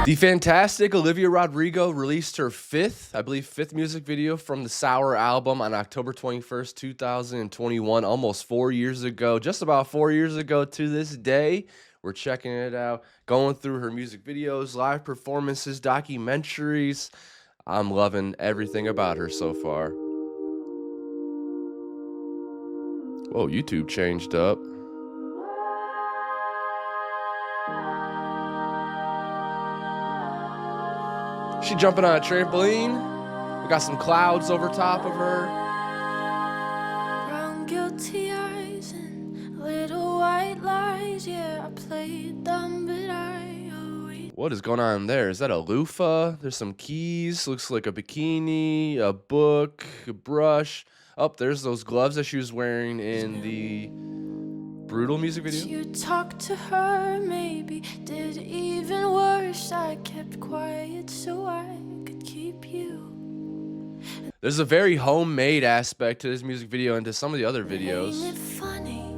The fantastic Olivia Rodrigo released her fifth music video from the Sour album on October 21st, 2021, almost 4 years ago, just about 4 years ago to this day. We're checking it out, going through her music videos, live performances, documentaries. I'm loving everything about her so far. Whoa, YouTube changed up. She jumping on a trampoline. We got some clouds over top of her. Brown guilty eyes and little white lies. Yeah, I played them, but I always... What is going on there? Is that a loofah? There's some keys. Looks like a bikini, a book, a brush. Oh, there's those gloves that she was wearing in the Brutal music video. You talked to her, maybe did even worse. I kept quiet so I could keep you. There's a very homemade aspect to this music video and to some of the other videos. Ain't it funny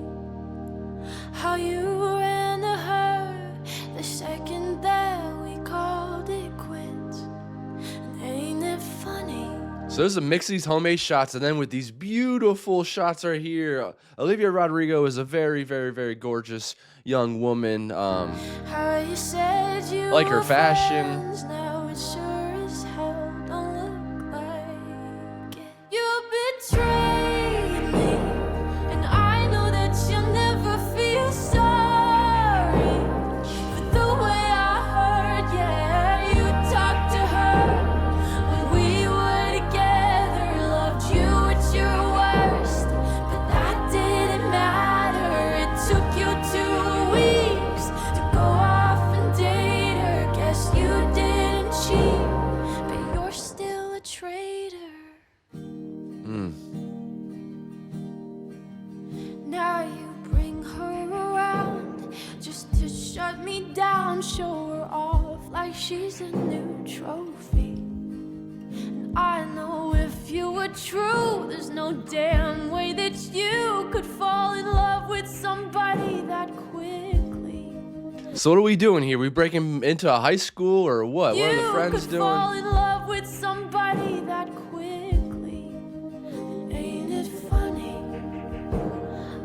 how you ran to her the second that we called it quits? And ain't it funny? So there's a mix of these homemade shots, and then with these beautiful shots right here, Olivia Rodrigo is a very, very, very gorgeous young woman. How you said you like her were fashion. friends, now it sure as hell don't look like it. You betrayed me, and I know that you'll never feel sorry for the way I hurt. Yeah, you talked to her when we were together, loved you at your worst, but that didn't matter. It took you 2 weeks to go off and date her. Guess you didn't cheat, but you're still a traitor. Now you bring her around just to shut me down, show her off like she's a new trophy. And I know if you were true, there's no damn way that you could fall in love with somebody that quickly. So what are we doing here? We breaking into a high school or what? What are the friends You could fall doing? in love with somebody that quickly. Ain't it funny?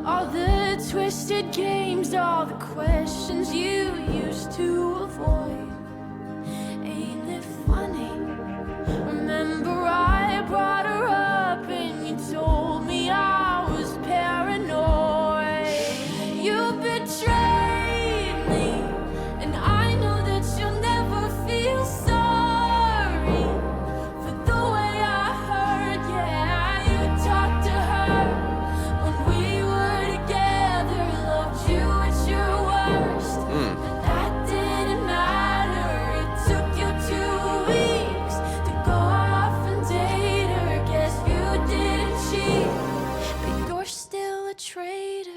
All the twisted games, all the questions you used to avoid. Ain't it funny? Remember I brought her up and you told me I was paranoid. You betrayed me, and I know that you'll never feel sorry for the way I hurt. Yeah, you talked to her when we were together, loved you at your worst, but that didn't matter. It took you 2 weeks to go off and date her. Guess you didn't cheat, but you're still a traitor.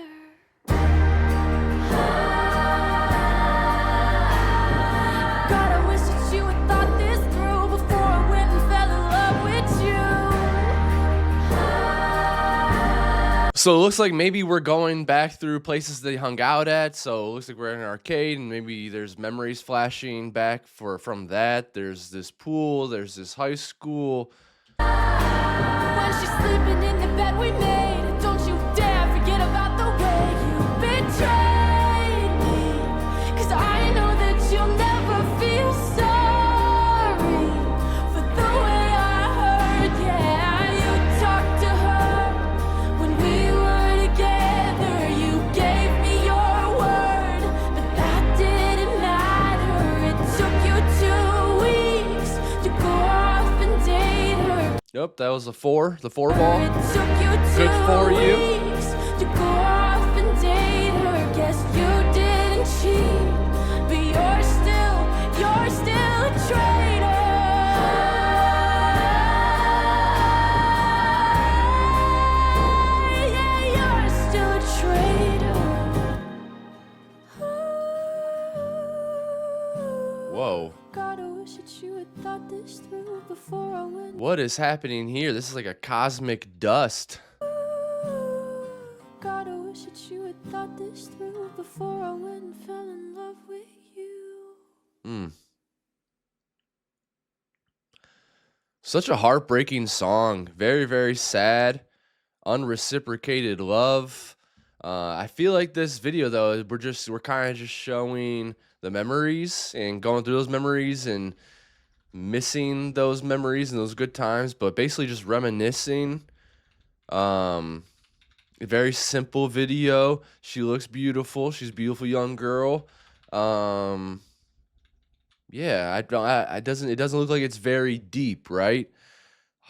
God, I wish that you had thought this through before I went and fell in love with you. So it looks like maybe we're going back through places they hung out at. So it looks like we're in an arcade, and maybe there's memories flashing back from that. There's this pool. There's this high school. When she's sleeping in the bed we made, don't you dare forget about the way you betrayed me. 'Cause I know that you'll never feel sorry for the way I hurt. Yeah, you talked to her when we were together. You gave me your word, but that didn't matter. It took you 2 weeks to go off and date her. Yep, that was the four ball. It took you Good 2 for you. weeks to go off and date her. Guess you didn't cheat, but you're still a traitor. Yeah, you're still a traitor. Whoa. God, I wish that you had thought this through before I went. What is happening here? This is like a cosmic dust. God, I wish that you had thought this through before I went and fell in love with you. Such a heartbreaking song. Very, very sad. Unreciprocated love. I feel like this video though, we're kind of just showing the memories and going through those memories and missing those memories and those good times, but basically just reminiscing. A very simple video. She looks beautiful. She's a beautiful young girl. Yeah, I don't. It doesn't look like it's very deep, right?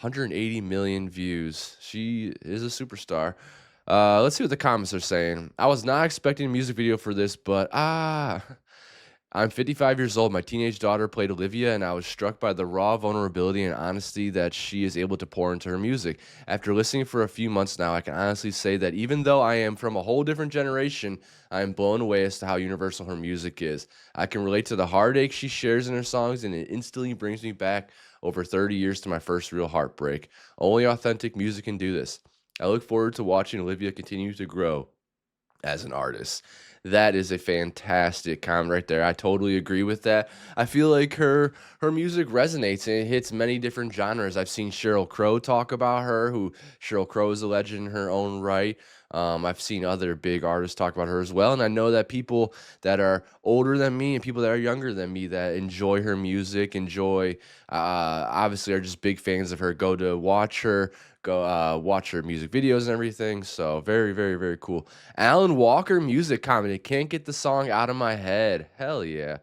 180 million views. She is a superstar. Let's see what the comments are saying. I was not expecting a music video for this, but I'm 55 years old. My teenage daughter played Olivia, and I was struck by the raw vulnerability and honesty that she is able to pour into her music. After listening for a few months now, I can honestly say that even though I am from a whole different generation, I am blown away as to how universal her music is. I can relate to the heartache she shares in her songs, and it instantly brings me back over 30 years to my first real heartbreak. Only authentic music can do this. I look forward to watching Olivia continue to grow as an artist. That is a fantastic comment right there. I totally agree with that. I feel like her music resonates and it hits many different genres. I've seen Sheryl Crow talk about her, who Sheryl Crow is a legend in her own right. I've seen other big artists talk about her as well, and I know that people that are older than me and people that are younger than me that enjoy her music, obviously are just big fans of her, go to watch her, watch her music videos and everything. So very, very, very cool. Alan Walker music commented, can't get the song out of my head. Hell yeah.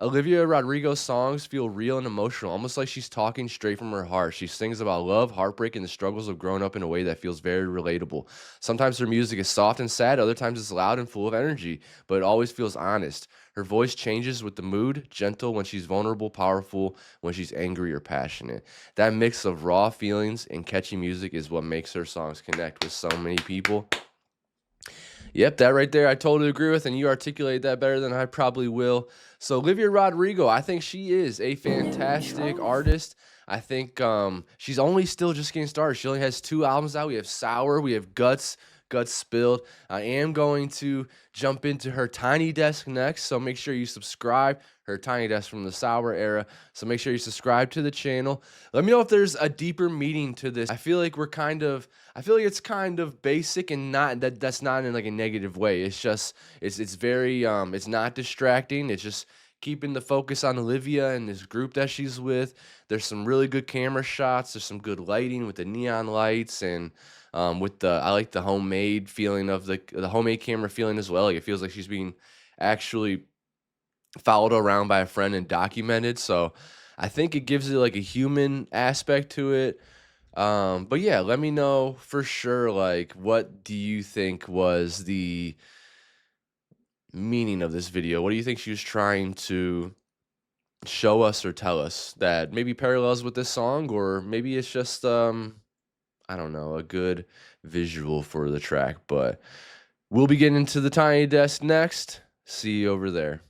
Olivia Rodrigo's songs feel real and emotional, almost like she's talking straight from her heart. She sings about love, heartbreak, and the struggles of growing up in a way that feels very relatable. Sometimes her music is soft and sad, other times it's loud and full of energy, but it always feels honest. Her voice changes with the mood, gentle when she's vulnerable, powerful when she's angry or passionate. That mix of raw feelings and catchy music is what makes her songs connect with so many people. Yep, that right there I totally agree with, and you articulate that better than I probably will. So Olivia Rodrigo, I think she is a fantastic artist. I think she's only still just getting started. She only has 2 albums out. We have Sour, we have Guts Spilled. I am going to jump into her Tiny Desk next, so make sure you subscribe. Her Tiny Desk from the Sour era, so make sure you subscribe to the channel. Let me know if there's a deeper meaning to this. I feel like it's kind of basic and that's not in like a negative way. It's just it's very it's not distracting. It's just keeping the focus on Olivia and this group that she's with. There's some really good camera shots. There's some good lighting with the neon lights and I like the homemade feeling of the homemade camera feeling as well. Like it feels like she's being actually followed around by a friend and documented. So I think it gives it like a human aspect to it. But yeah, let me know for sure, like, what do you think was the meaning of this video? What do you think she was trying to show us or tell us that maybe parallels with this song, or maybe it's just I don't know, a good visual for the track? But we'll be getting into the Tiny Desk next. See you over there.